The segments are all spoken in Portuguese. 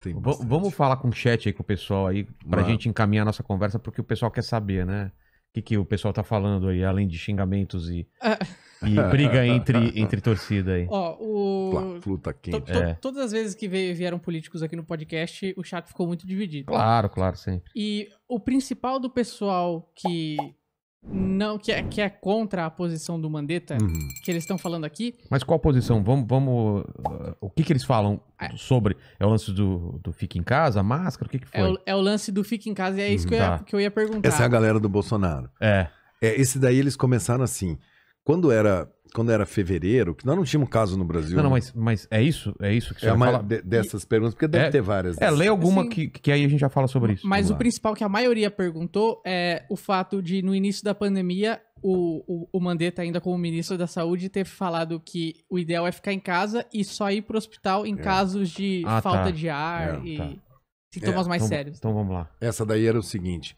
Tem bastante. Vamos falar com o chat aí com o pessoal aí, pra gente encaminhar a nossa conversa, porque o pessoal quer saber, né? O que o pessoal tá falando aí, além de xingamentos e briga entre torcida aí. Ó, Fla-Flu tá quente. Todas as vezes que vieram políticos aqui no podcast, o chat ficou muito dividido. Claro, sempre. E o principal do pessoal que é contra a posição do Mandetta, que eles estão falando aqui... Mas qual posição? Vamos o que eles falam sobre? É o lance do fica em casa, a máscara? O que foi? É o lance do fica em casa e é isso que eu ia perguntar. Essa é a galera do Bolsonaro. Esse daí eles começaram assim. Quando era fevereiro, que nós não tínhamos caso no Brasil. Não, mas é isso? É isso que você vai falar? Dessas perguntas, porque deve ter várias. Lê alguma que aí a gente já fala sobre isso. Mas o principal que a maioria perguntou é o fato de, no início da pandemia, o Mandetta, ainda como ministro da Saúde, ter falado que o ideal é ficar em casa e só ir pro hospital em casos de falta de ar e sintomas mais sérios. Então vamos lá. Essa daí era o seguinte.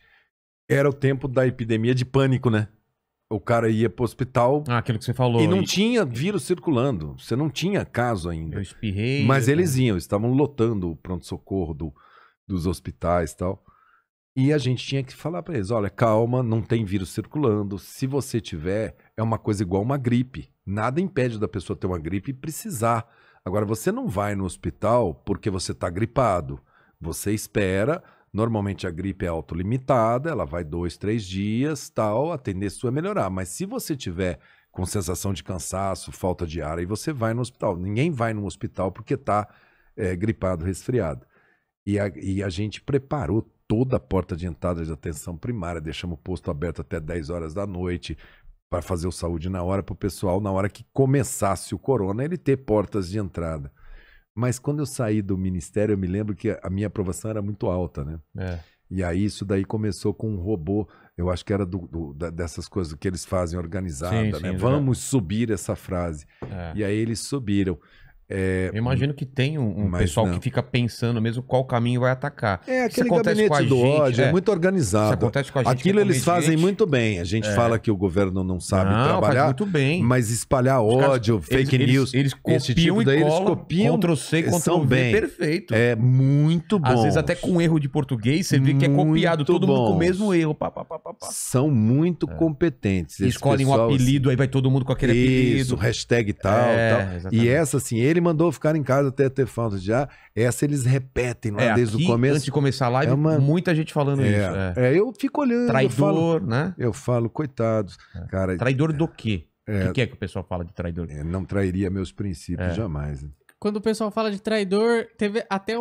Era o tempo da epidemia de pânico, né? O cara ia pro hospital... aquilo que você falou. E não tinha vírus circulando. Você não tinha caso ainda. Eu espirrei. Mas eles estavam lotando o pronto-socorro dos hospitais e tal. E a gente tinha que falar pra eles, olha, calma, não tem vírus circulando. Se você tiver, é uma coisa igual uma gripe. Nada impede da pessoa ter uma gripe e precisar. Agora, você não vai no hospital porque você tá gripado. Você espera... Normalmente a gripe é autolimitada, ela vai 2, 3 dias, tal, a tendência é melhorar. Mas se você tiver com sensação de cansaço, falta de ar, aí você vai no hospital. Ninguém vai no hospital porque está gripado, resfriado. E a gente preparou toda a porta de entrada de atenção primária, deixamos o posto aberto até 10 horas da noite para fazer o saúde na hora para o pessoal, na hora que começasse o corona, ele ter portas de entrada. Mas quando eu saí do ministério, eu me lembro que a minha aprovação era muito alta, né? E aí isso daí começou com um robô, eu acho que era dessas coisas que eles fazem organizada, né? Vamos subir essa frase. E aí eles subiram. Eu imagino que tem um pessoal que fica pensando mesmo qual caminho vai atacar. Aquele gabinete do ódio é muito organizado. Isso acontece com a gente. Aquilo eles fazem muito bem. A gente fala que o governo não sabe trabalhar, faz muito bem. Mas espalhar ódio, fake news, eles copiam esse tipo daí, eles copiam, Ctrl-C, Ctrl-V, perfeito. É muito bom. Às vezes até com erro de português, você vê que é copiado, todo mundo com o mesmo erro. São muito competentes. Escolhem um apelido, aí vai todo mundo com aquele apelido. Isso, hashtag tal, tal. E essa assim, ele mandou ficar em casa até ter falta de ar. Essa eles repetem lá desde o começo. Antes de começar a live, muita gente falando isso. Eu fico olhando. Traidor, né? Eu falo, coitados. Cara, traidor do quê? O que é que o pessoal fala de traidor? Não trairia meus princípios jamais. Né? Quando o pessoal fala de traidor, teve até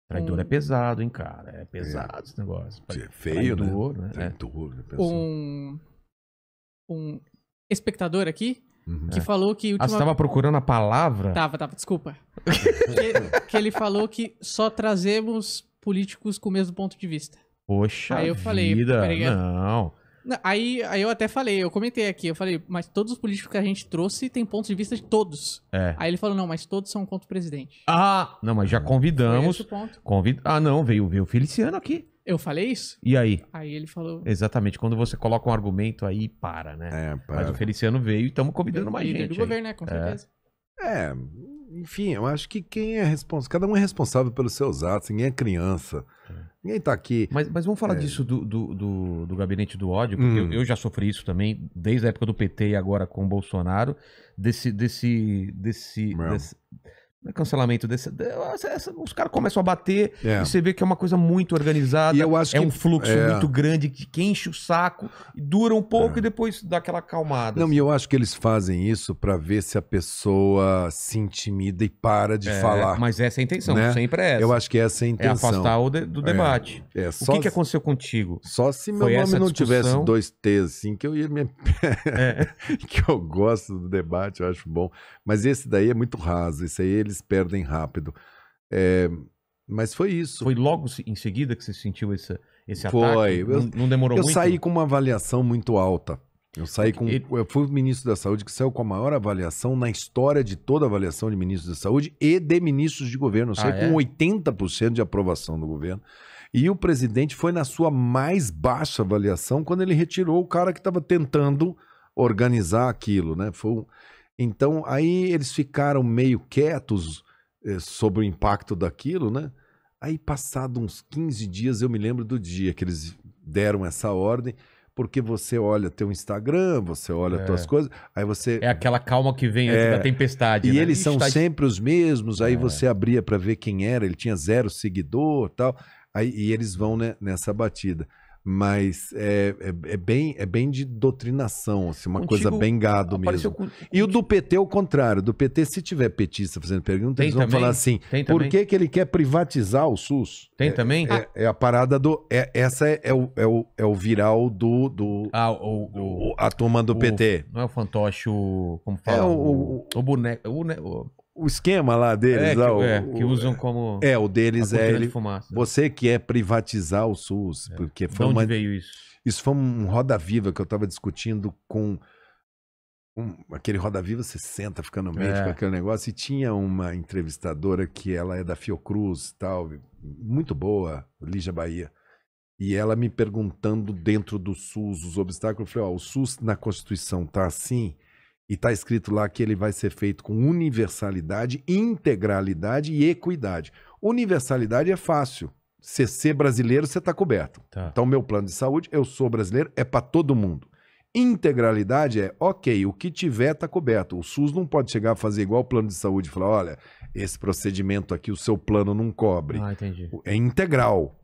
Traidor é pesado, hein, cara? É pesado esse negócio. É feio, traidor, né? Traidor, um espectador aqui que falou que... você estava procurando a palavra? Tava, desculpa. que ele falou que só trazemos políticos com o mesmo ponto de vista. Poxa aí eu falei, não. Aí eu até falei, eu comentei aqui, eu falei, mas todos os políticos que a gente trouxe têm pontos de vista de todos. Aí ele falou, não, mas todos são contra o presidente. Não, mas já convidamos. Foi esse o ponto. Não, veio o Feliciano aqui. Eu falei isso? E aí? Aí ele falou... Exatamente, quando você coloca um argumento aí, para, né? Mas o Feliciano veio e estamos convidando mais gente. do governo, né? Com certeza. Enfim, eu acho que quem é responsável... Cada um é responsável pelos seus atos, ninguém é criança. Ninguém tá aqui... Mas vamos falar disso do gabinete do ódio, porque eu já sofri isso também, desde a época do PT e agora com o Bolsonaro, desse cancelamento os caras começam a bater e você vê que é uma coisa muito organizada, e eu acho um fluxo muito grande que enche o saco, dura um pouco e depois dá aquela acalmada. Não, e eu acho que eles fazem isso pra ver se a pessoa se intimida e para de falar. Mas essa é a intenção, né? sempre é essa. Eu acho que essa é a intenção. É afastar do debate. O que aconteceu contigo? Só se meu nome não tivesse 2 T's assim, que eu ia me... que eu gosto do debate, eu acho bom. Mas esse daí é muito raso, esse aí eles perdem rápido. Mas foi isso. Foi logo em seguida que você sentiu esse foi. ataque? Não demorou muito? Eu saí com uma avaliação muito alta. Eu fui o ministro da Saúde que saiu com a maior avaliação na história de toda a avaliação de ministros da Saúde e de ministros de governo. Eu saí com 80% de aprovação do governo. E o presidente foi na sua mais baixa avaliação quando ele retirou o cara que estava tentando organizar aquilo, né? Então, aí eles ficaram meio quietos sobre o impacto daquilo, né? Aí, passado uns 15 dias, eu me lembro do dia que eles deram essa ordem, porque você olha teu Instagram, você olha tuas coisas, aí você... É aquela calma que vem antes da tempestade, E né? eles são sempre os mesmos, aí você abria para ver quem era, ele tinha 0 seguidor e tal, aí, e eles vão, né, nessa batida. Mas é bem de doutrinação, assim, uma coisa bem gado mesmo. E o do PT é o contrário. Do PT, se tiver petista fazendo pergunta, eles vão falar assim, por que ele quer privatizar o SUS? Tem também? É a parada do... essa é o viral do... a turma do PT. Não é o fantoche, como fala? O boneco... O esquema lá deles, que usam como... o deles você quer privatizar o SUS, porque foi de onde veio isso? Isso foi um Roda Viva que eu estava discutindo com aquele Roda Viva 60, ficando médico, aquele negócio, e tinha uma entrevistadora que ela é da Fiocruz, tal, muito boa, Lígia Bahia, e ela me perguntando dentro do SUS os obstáculos, eu falei, o SUS na Constituição tá assim, e está escrito lá que ele vai ser feito com universalidade, integralidade e equidade. Universalidade é fácil. Você ser brasileiro, você está coberto. Tá. Então, meu plano de saúde, eu sou brasileiro, é para todo mundo. Integralidade é, ok, o que tiver está coberto. O SUS não pode chegar a fazer igual o plano de saúde e falar, olha, esse procedimento aqui o seu plano não cobre. Entendi. É integral.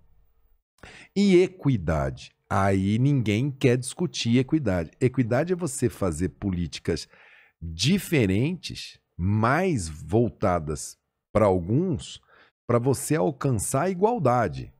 E equidade. Aí ninguém quer discutir equidade. Equidade é você fazer políticas diferentes, mais voltadas para alguns, para você alcançar a igualdade.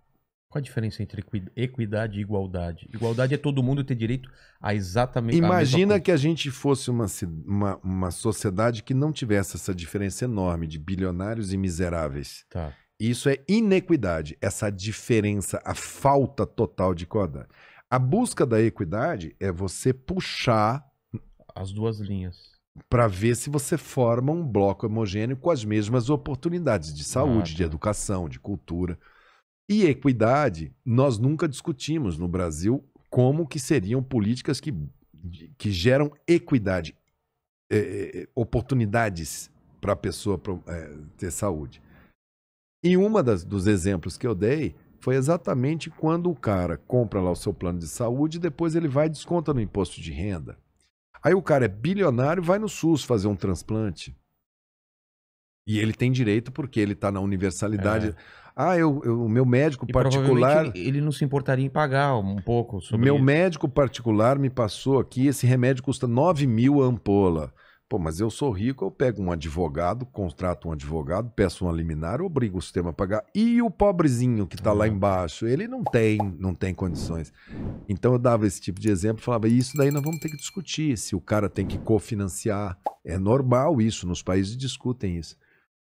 Qual a diferença entre equidade e igualdade? Igualdade é todo mundo ter direito a exatamente Imagina que a gente fosse uma sociedade que não tivesse essa diferença enorme de bilionários e miseráveis. Tá. Isso é inequidade, essa diferença, a falta total de igualdade. A busca da equidade é você puxar as duas linhas para ver se você forma um bloco homogêneo com as mesmas oportunidades de saúde, de educação, de cultura. E equidade, nós nunca discutimos no Brasil como que seriam políticas que geram equidade, oportunidades para a pessoa ter saúde. E dos exemplos que eu dei foi exatamente quando o cara compra lá o seu plano de saúde e depois ele vai e desconta no imposto de renda. Aí o cara é bilionário, vai no SUS fazer um transplante. E ele tem direito porque ele está na universalidade. O meu médico particular... Ele não se importaria em pagar um pouco sobre Meu médico particular me passou aqui, esse remédio custa 9 mil a ampola. Pô, mas eu sou rico, eu pego um advogado, contrato um advogado, peço uma liminar, obrigo o sistema a pagar. E o pobrezinho que está lá embaixo, ele não tem condições. Então eu dava esse tipo de exemplo, falava, isso daí nós vamos ter que discutir, se o cara tem que cofinanciar. É normal isso, nos países discutem isso.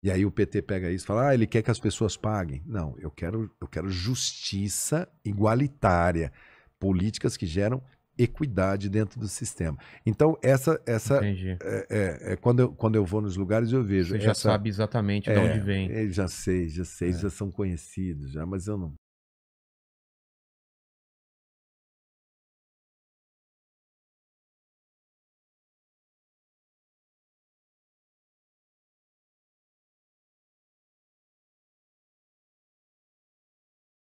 E aí o PT pega isso e fala, ele quer que as pessoas paguem. Não, eu quero justiça igualitária, políticas que geram equidade dentro do sistema. Então, quando eu vou nos lugares, eu vejo. Você já sabe exatamente de onde vem. Já sei, já são conhecidos, mas eu não.